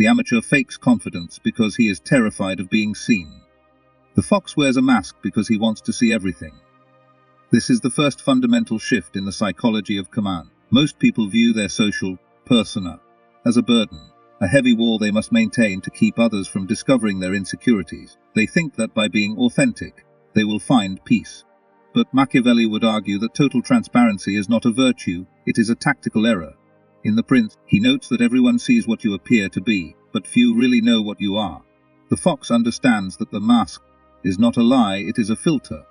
The amateur fakes confidence because he is terrified of being seen. The fox wears a mask because he wants to see everything. This is the first fundamental shift in the psychology of command. Most people view their social persona as a burden, a heavy wall they must maintain to keep others from discovering their insecurities. They think that by being authentic, they will find peace. But Machiavelli would argue that total transparency is not a virtue, it is a tactical error. In The Prince, he notes that everyone sees what you appear to be, but few really know what you are. The fox understands that the mask is not a lie, it is a filter.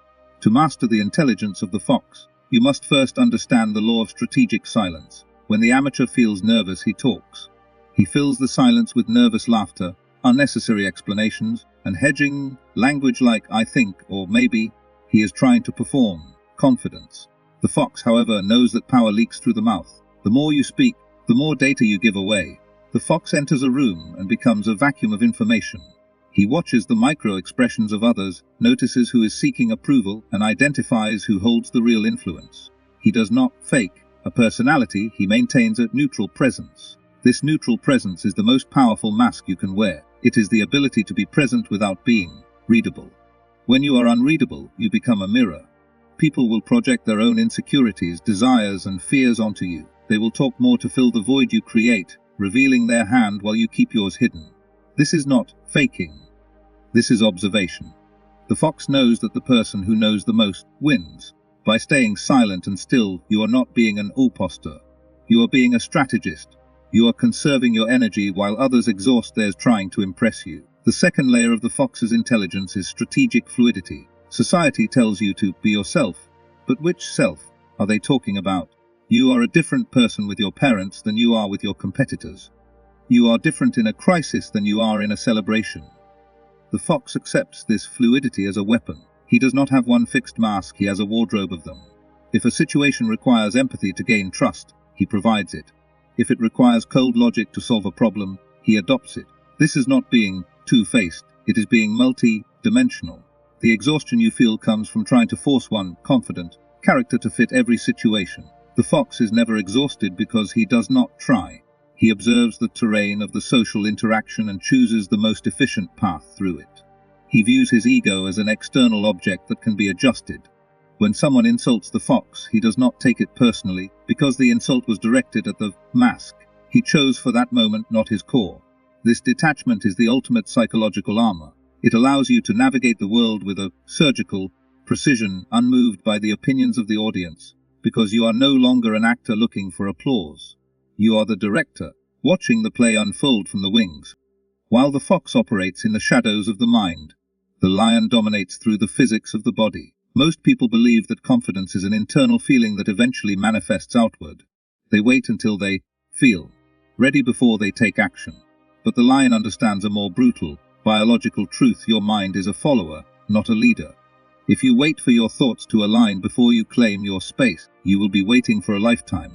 To master the intelligence of the fox, you must first understand the law of strategic silence. When the amateur feels nervous, he talks. He fills the silence with nervous laughter, unnecessary explanations, and hedging language like "I think" or "maybe." He is trying to perform confidence. The fox, however, knows that power leaks through the mouth. The more you speak, the more data you give away. The fox enters a room and becomes a vacuum of information. He watches the micro-expressions of others, notices who is seeking approval, and identifies who holds the real influence. He does not fake a personality, he maintains a neutral presence. This neutral presence is the most powerful mask you can wear. It is the ability to be present without being readable. When you are unreadable, you become a mirror. People will project their own insecurities, desires, and fears onto you. They will talk more to fill the void you create, revealing their hand while you keep yours hidden. This is not faking. This is observation. The fox knows that the person who knows the most wins. By staying silent and still, you are not being an imposter. You are being a strategist. You are conserving your energy while others exhaust theirs trying to impress you. The second layer of the fox's intelligence is strategic fluidity. Society tells you to be yourself, but which self are they talking about? You are a different person with your parents than you are with your competitors. You are different in a crisis than you are in a celebration. The fox accepts this fluidity as a weapon. He does not have one fixed mask, he has a wardrobe of them. If a situation requires empathy to gain trust, he provides it. If it requires cold logic to solve a problem, he adopts it. This is not being two-faced, it is being multi-dimensional. The exhaustion you feel comes from trying to force one confident character to fit every situation. The fox is never exhausted because he does not try. He observes the terrain of the social interaction and chooses the most efficient path through it. He views his ego as an external object that can be adjusted. When someone insults the fox, he does not take it personally, because the insult was directed at the mask he chose for that moment, not his core. This detachment is the ultimate psychological armor. It allows you to navigate the world with a surgical precision, unmoved by the opinions of the audience, because you are no longer an actor looking for applause. You are the director, watching the play unfold from the wings. While the fox operates in the shadows of the mind, the lion dominates through the physics of the body. Most people believe that confidence is an internal feeling that eventually manifests outward. They wait until they feel ready before they take action. But the lion understands a more brutal, biological truth: your mind is a follower, not a leader. If you wait for your thoughts to align before you claim your space, you will be waiting for a lifetime.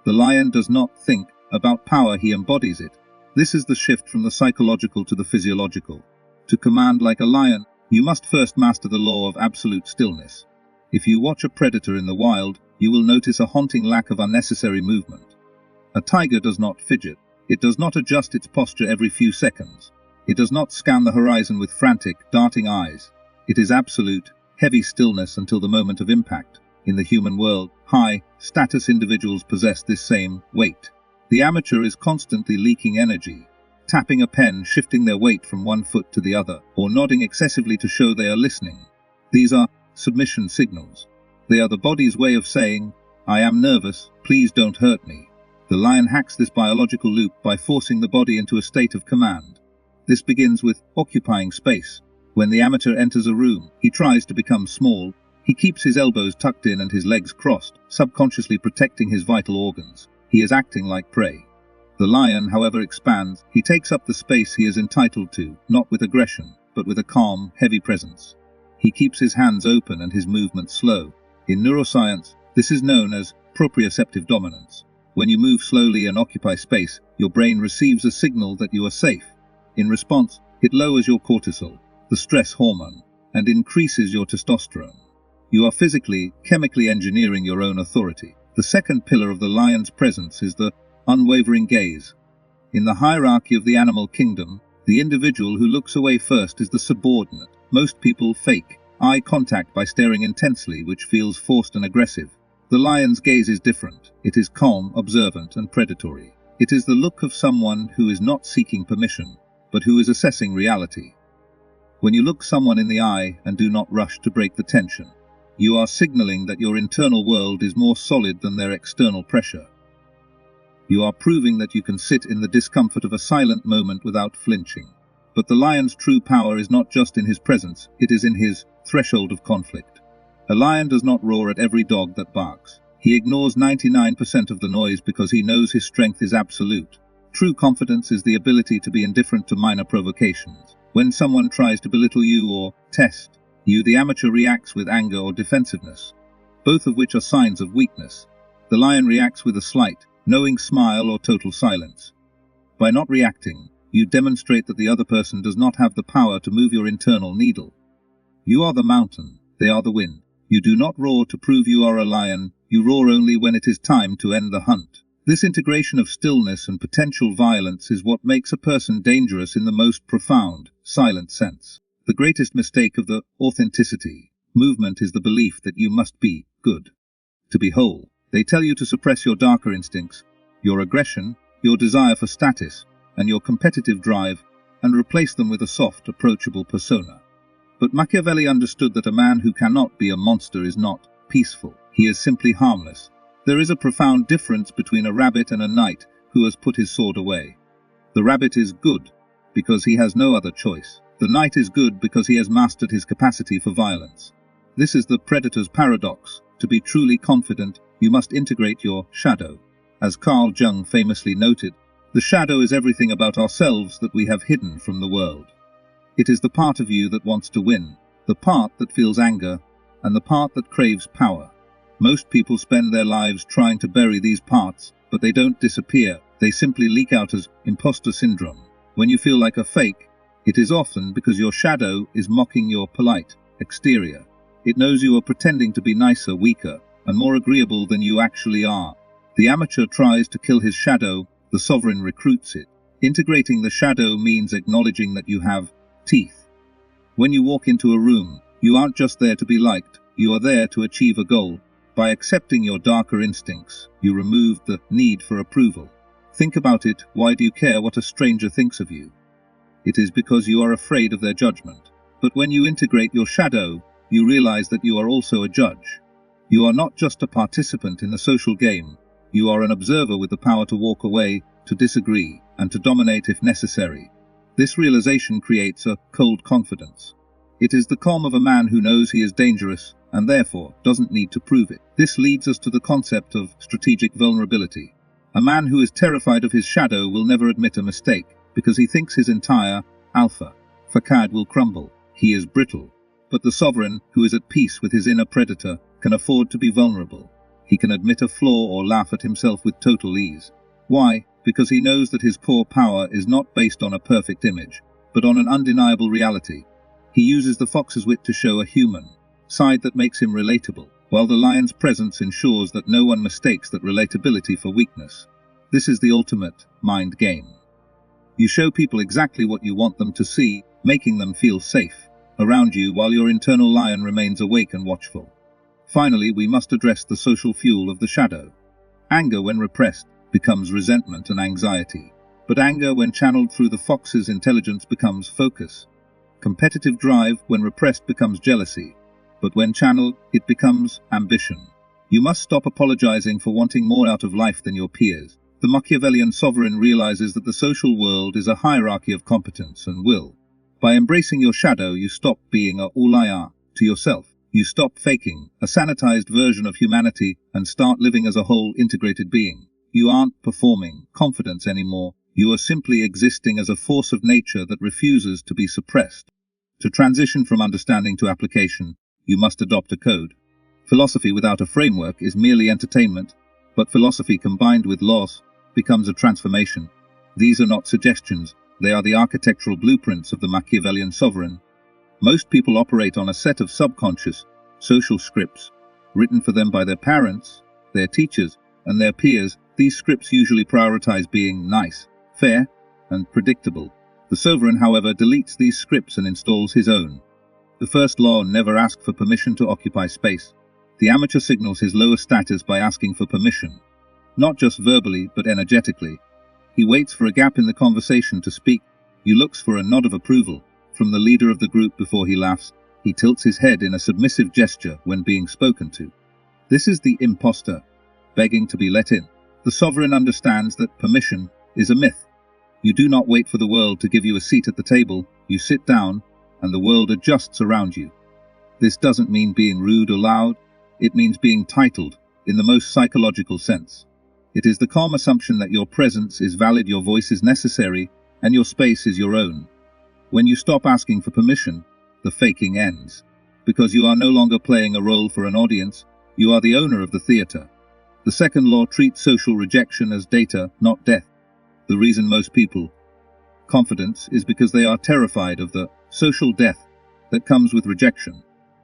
The lion does not think about power, he embodies it. This is the shift from the psychological to the physiological. To command like a lion, you must first master the law of absolute stillness. If you watch a predator in the wild, you will notice a haunting lack of unnecessary movement. A tiger does not fidget. It does not adjust its posture every few seconds. It does not scan the horizon with frantic, darting eyes. It is absolute, heavy stillness until the moment of impact. In the human world, high-status individuals possess this same weight. The amateur is constantly leaking energy, tapping a pen, shifting their weight from one foot to the other, or nodding excessively to show they are listening. These are submission signals. They are the body's way of saying, "I am nervous, please don't hurt me." The lion hacks this biological loop by forcing the body into a state of command. This begins with occupying space. When the amateur enters a room, he tries to become small. He keeps his elbows tucked in and his legs crossed, subconsciously protecting his vital organs. He is acting like prey. The lion, however, expands. He takes up the space he is entitled to, not with aggression, but with a calm, heavy presence. He keeps his hands open and his movements slow. In neuroscience, this is known as proprioceptive dominance. When you move slowly and occupy space, your brain receives a signal that you are safe. In response, it lowers your cortisol, the stress hormone, and increases your testosterone. You are physically, chemically engineering your own authority. The second pillar of the lion's presence is the unwavering gaze. In the hierarchy of the animal kingdom, the individual who looks away first is the subordinate. Most people fake eye contact by staring intensely, which feels forced and aggressive. The lion's gaze is different. It is calm, observant, and predatory. It is the look of someone who is not seeking permission, but who is assessing reality. When you look someone in the eye and do not rush to break the tension, you are signaling that your internal world is more solid than their external pressure. You are proving that you can sit in the discomfort of a silent moment without flinching. But the lion's true power is not just in his presence, it is in his threshold of conflict. A lion does not roar at every dog that barks. He ignores 99% of the noise because he knows his strength is absolute. True confidence is the ability to be indifferent to minor provocations. When someone tries to belittle you or test you, the amateur reacts with anger or defensiveness, both of which are signs of weakness. The lion reacts with a slight, knowing smile or total silence. By not reacting, you demonstrate that the other person does not have the power to move your internal needle. You are the mountain, they are the wind. You do not roar to prove you are a lion, you roar only when it is time to end the hunt. This integration of stillness and potential violence is what makes a person dangerous in the most profound, silent sense. The greatest mistake of the authenticity movement is the belief that you must be good to be whole. They tell you to suppress your darker instincts, your aggression, your desire for status, and your competitive drive, and replace them with a soft, approachable persona. But Machiavelli understood that a man who cannot be a monster is not peaceful. He is simply harmless. There is a profound difference between a rabbit and a knight who has put his sword away. The rabbit is good because he has no other choice. The knight is good because he has mastered his capacity for violence. This is the predator's paradox. To be truly confident, you must integrate your shadow. As Carl Jung famously noted, the shadow is everything about ourselves that we have hidden from the world. It is the part of you that wants to win, the part that feels anger, and the part that craves power. Most people spend their lives trying to bury these parts, but they don't disappear. They simply leak out as imposter syndrome. When you feel like a fake, it is often because your shadow is mocking your polite exterior. It knows you are pretending to be nicer, weaker, and more agreeable than you actually are. The amateur tries to kill his shadow, the sovereign recruits it. Integrating the shadow means acknowledging that you have teeth. When you walk into a room, you aren't just there to be liked, you are there to achieve a goal. By accepting your darker instincts, you remove the need for approval. Think about it, why do you care what a stranger thinks of you? It is because you are afraid of their judgment. But when you integrate your shadow, you realize that you are also a judge. You are not just a participant in the social game, you are an observer with the power to walk away, to disagree, and to dominate if necessary. This realization creates a cold confidence. It is the calm of a man who knows he is dangerous, and therefore doesn't need to prove it. This leads us to the concept of strategic vulnerability. A man who is terrified of his shadow will never admit a mistake, because he thinks his entire alpha facade will crumble. He is brittle. But the sovereign, who is at peace with his inner predator, can afford to be vulnerable. He can admit a flaw or laugh at himself with total ease. Why? Because he knows that his core power is not based on a perfect image, but on an undeniable reality. He uses the fox's wit to show a human side that makes him relatable, while the lion's presence ensures that no one mistakes that relatability for weakness. This is the ultimate mind game. You show people exactly what you want them to see, making them feel safe around you while your internal lion remains awake and watchful. Finally, we must address the social fuel of the shadow. Anger, when repressed, becomes resentment and anxiety. But anger, when channeled through the fox's intelligence, becomes focus. Competitive drive, when repressed, becomes jealousy. But when channeled, it becomes ambition. You must stop apologizing for wanting more out of life than your peers. The Machiavellian sovereign realizes that the social world is a hierarchy of competence and will. By embracing your shadow, you stop being a all I are to yourself. You stop faking a sanitized version of humanity and start living as a whole integrated being. You aren't performing confidence anymore. You are simply existing as a force of nature that refuses to be suppressed. To transition from understanding to application, you must adopt a code. Philosophy without a framework is merely entertainment, but philosophy combined with loss becomes a transformation. These are not suggestions, they are the architectural blueprints of the Machiavellian sovereign. Most people operate on a set of subconscious, social scripts, written for them by their parents, their teachers, and their peers. These scripts usually prioritize being nice, fair, and predictable. The sovereign, however, deletes these scripts and installs his own. The first law: never ask for permission to occupy space. The amateur signals his lower status by asking for permission, not just verbally but energetically. He waits for a gap in the conversation to speak. He looks for a nod of approval from the leader of the group before he laughs. He tilts his head in a submissive gesture when being spoken to. This is the imposter, begging to be let in. The sovereign understands that permission is a myth. You do not wait for the world to give you a seat at the table. You sit down, and the world adjusts around you. This doesn't mean being rude or loud. It means being titled, in the most psychological sense. It is the calm assumption that your presence is valid, your voice is necessary, and your space is your own. When you stop asking for permission, the faking ends. Because you are no longer playing a role for an audience, you are the owner of the theater. The second law treats social rejection as data, not death. The reason most people confidence is because they are terrified of the social death that comes with rejection.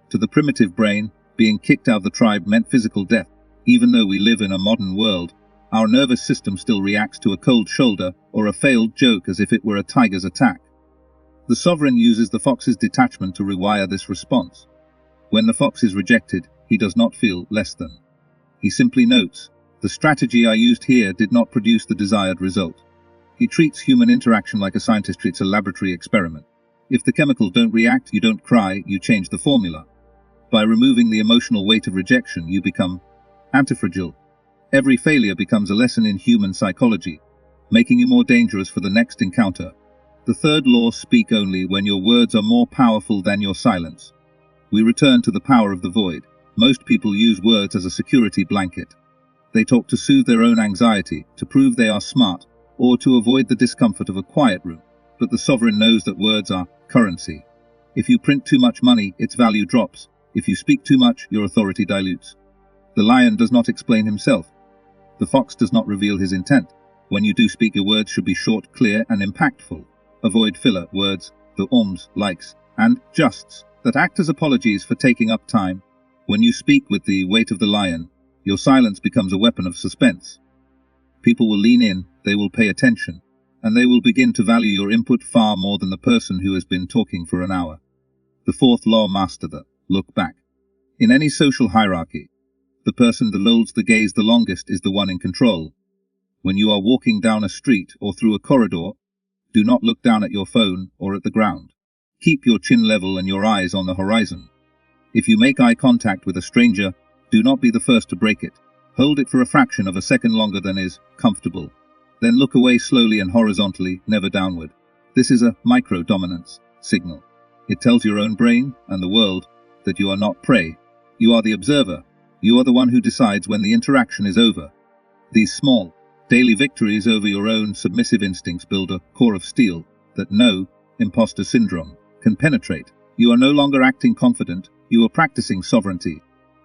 To the primitive brain, being kicked out of the tribe meant physical death. Even though we live in a modern world, our nervous system still reacts to a cold shoulder or a failed joke as if it were a tiger's attack. The sovereign uses the fox's detachment to rewire this response. When the fox is rejected, he does not feel less than. He simply notes, the strategy I used here did not produce the desired result. He treats human interaction like a scientist treats a laboratory experiment. If the chemicals don't react, you don't cry, you change the formula. By removing the emotional weight of rejection, you become antifragile. Every failure becomes a lesson in human psychology, making you more dangerous for the next encounter. The third law: speak only when your words are more powerful than your silence. We return to the power of the void. Most people use words as a security blanket. They talk to soothe their own anxiety, to prove they are smart, or to avoid the discomfort of a quiet room. But the sovereign knows that words are currency. If you print too much money, its value drops. If you speak too much, your authority dilutes. The lion does not explain himself. The fox does not reveal his intent. When you do speak, your words should be short, clear, and impactful. Avoid filler words, the ums, likes, and justs that act as apologies for taking up time. When you speak with the weight of the lion, your silence becomes a weapon of suspense. People will lean in, they will pay attention, and they will begin to value your input far more than the person who has been talking for an hour. The fourth law: master the look back. In any social hierarchy, the person that holds the gaze the longest is the one in control. When you are walking down a street or through a corridor, do not look down at your phone or at the ground. Keep your chin level and your eyes on the horizon. If you make eye contact with a stranger, do not be the first to break it. Hold it for a fraction of a second longer than is comfortable. Then look away slowly and horizontally, never downward. This is a micro-dominance signal. It tells your own brain and the world that you are not prey. You are the observer. You are the one who decides when the interaction is over. These small, daily victories over your own submissive instincts build a core of steel that no imposter syndrome can penetrate. You are no longer acting confident, you are practicing sovereignty.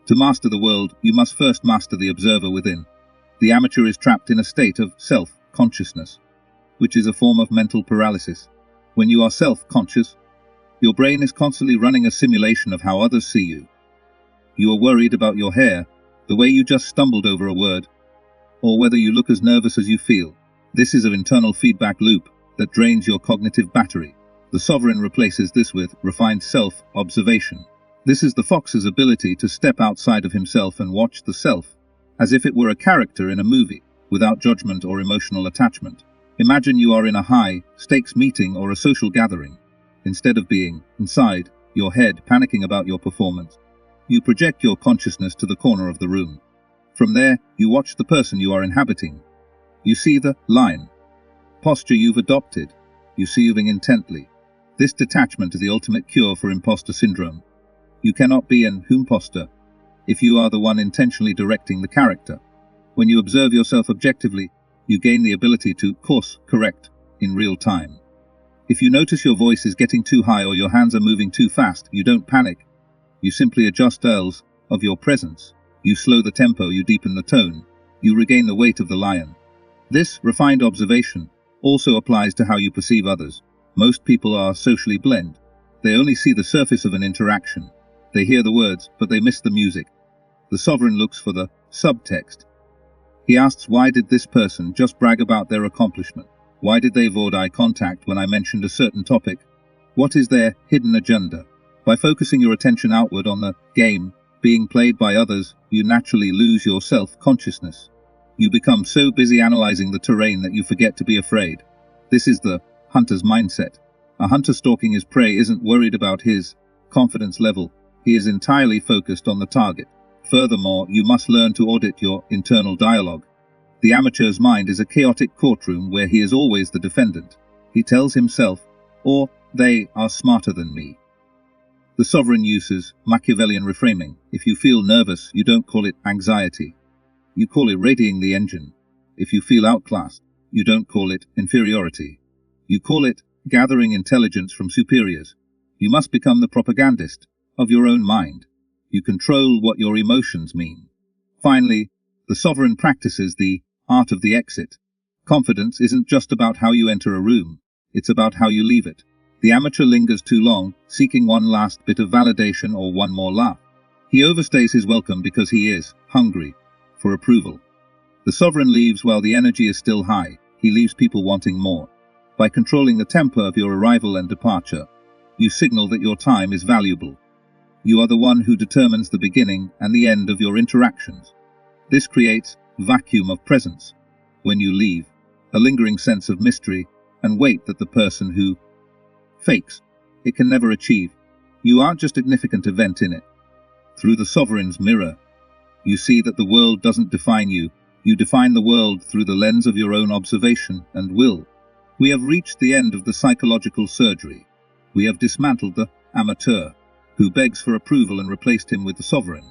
To master the world, you must first master the observer within. The amateur is trapped in a state of self-consciousness, which is a form of mental paralysis. When you are self-conscious, your brain is constantly running a simulation of how others see you. You are worried about your hair, the way you just stumbled over a word, or whether you look as nervous as you feel. This is an internal feedback loop that drains your cognitive battery. The sovereign replaces this with refined self-observation. This is the fox's ability to step outside of himself and watch the self, as if it were a character in a movie, without judgment or emotional attachment. Imagine you are in a high-stakes meeting or a social gathering. Instead of being inside your head panicking about your performance, you project your consciousness to the corner of the room. From there, you watch the person you are inhabiting. You see the line, posture you've adopted. You see moving intently. This detachment is the ultimate cure for imposter syndrome. You cannot be an imposter if you are the one intentionally directing the character. When you observe yourself objectively, you gain the ability to course correct in real time. If you notice your voice is getting too high or your hands are moving too fast, you don't panic. You simply adjust dials of your presence. You slow the tempo, you deepen the tone. You regain the weight of the lion. This refined observation also applies to how you perceive others. Most people are socially blend. They only see the surface of an interaction. They hear the words, but they miss the music. The sovereign looks for the subtext. He asks, why did this person just brag about their accomplishment? Why did they avoid eye contact when I mentioned a certain topic? What is their hidden agenda? By focusing your attention outward on the game being played by others, you naturally lose your self-consciousness. You become so busy analyzing the terrain that you forget to be afraid. This is the hunter's mindset. A hunter stalking his prey isn't worried about his confidence level. He is entirely focused on the target. Furthermore, you must learn to audit your internal dialogue. The amateur's mind is a chaotic courtroom where he is always the defendant. He tells himself, or they are smarter than me. The sovereign uses Machiavellian reframing. If you feel nervous, you don't call it anxiety. You call it radiating the engine. If you feel outclassed, you don't call it inferiority. You call it gathering intelligence from superiors. You must become the propagandist of your own mind. You control what your emotions mean. Finally, the sovereign practices the art of the exit. Confidence isn't just about how you enter a room, it's about how you leave it. The amateur lingers too long, seeking one last bit of validation or one more laugh. He overstays his welcome because he is hungry for approval. The sovereign leaves while the energy is still high. He leaves people wanting more. By controlling the tempo of your arrival and departure, you signal that your time is valuable. You are the one who determines the beginning and the end of your interactions. This creates a vacuum of presence. When you leave, a lingering sense of mystery and weight that the person who fakes it can never achieve. You aren't just a significant event in it. Through the sovereign's mirror, you see that the world doesn't define you. You define the world through the lens of your own observation and will. We have reached the end of the psychological surgery. We have dismantled the amateur, who begs for approval, and replaced him with the sovereign,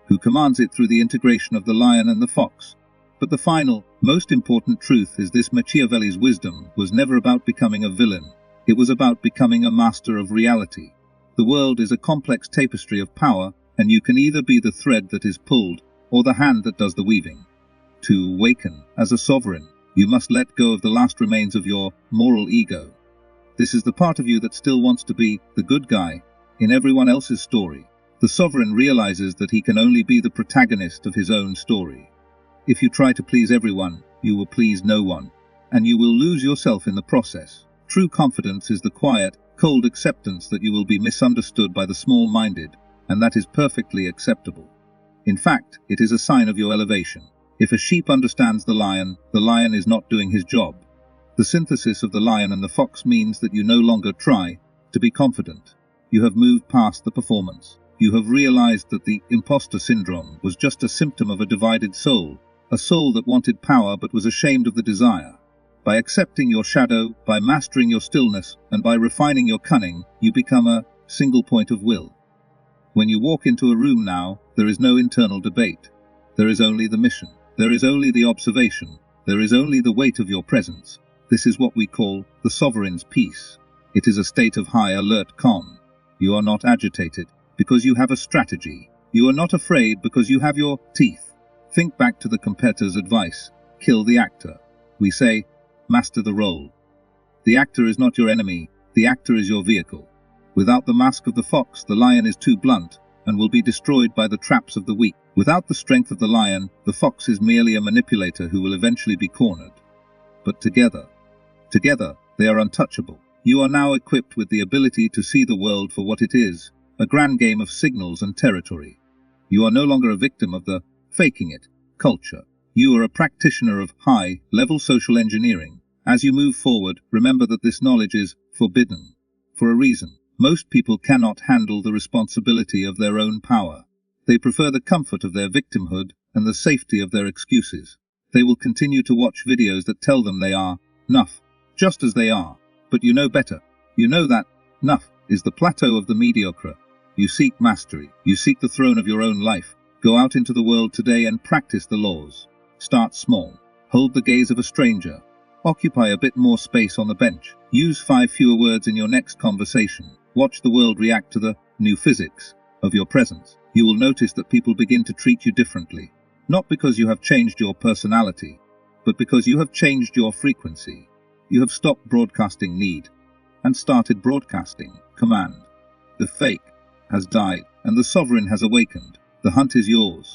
who commands it through the integration of the lion and the fox. But the final, most important truth is this: Machiavelli's wisdom was never about becoming a villain. It was about becoming a master of reality. The world is a complex tapestry of power, and you can either be the thread that is pulled, or the hand that does the weaving. To awaken as a sovereign, you must let go of the last remains of your moral ego. This is the part of you that still wants to be the good guy in everyone else's story. The sovereign realizes that he can only be the protagonist of his own story. If you try to please everyone, you will please no one, and you will lose yourself in the process. True confidence is the quiet, cold acceptance that you will be misunderstood by the small-minded, and that is perfectly acceptable. In fact, it is a sign of your elevation. If a sheep understands the lion is not doing his job. The synthesis of the lion and the fox means that you no longer try to be confident. You have moved past the performance. You have realized that the imposter syndrome was just a symptom of a divided soul, a soul that wanted power but was ashamed of the desire. By accepting your shadow, by mastering your stillness, and by refining your cunning, you become a single point of will. When you walk into a room now, there is no internal debate. There is only the mission. There is only the observation. There is only the weight of your presence. This is what we call the sovereign's peace. It is a state of high alert calm. You are not agitated because you have a strategy. You are not afraid because you have your teeth. Think back to the competitor's advice. Kill the actor. We say, master the role. The actor is not your enemy. The actor is your vehicle. Without the mask of the fox, the lion is too blunt and will be destroyed by the traps of the weak. Without the strength of the lion, the fox is merely a manipulator who will eventually be cornered. But together, they are untouchable. You are now equipped with the ability to see the world for what it is, a grand game of signals and territory. You are no longer a victim of the faking it culture. You are a practitioner of high-level social engineering. As you move forward, remember that this knowledge is forbidden for a reason. Most people cannot handle the responsibility of their own power. They prefer the comfort of their victimhood and the safety of their excuses. They will continue to watch videos that tell them they are enough, just as they are. But you know better. You know that enough is the plateau of the mediocre. You seek mastery. You seek the throne of your own life. Go out into the world today and practice the laws. Start small. Hold the gaze of a stranger. Occupy a bit more space on the bench. Use 5 fewer words in your next conversation. Watch the world react to the new physics of your presence. You will notice that people begin to treat you differently. Not because you have changed your personality, but because you have changed your frequency. You have stopped broadcasting need and started broadcasting command. The fake has died and the sovereign has awakened. The hunt is yours.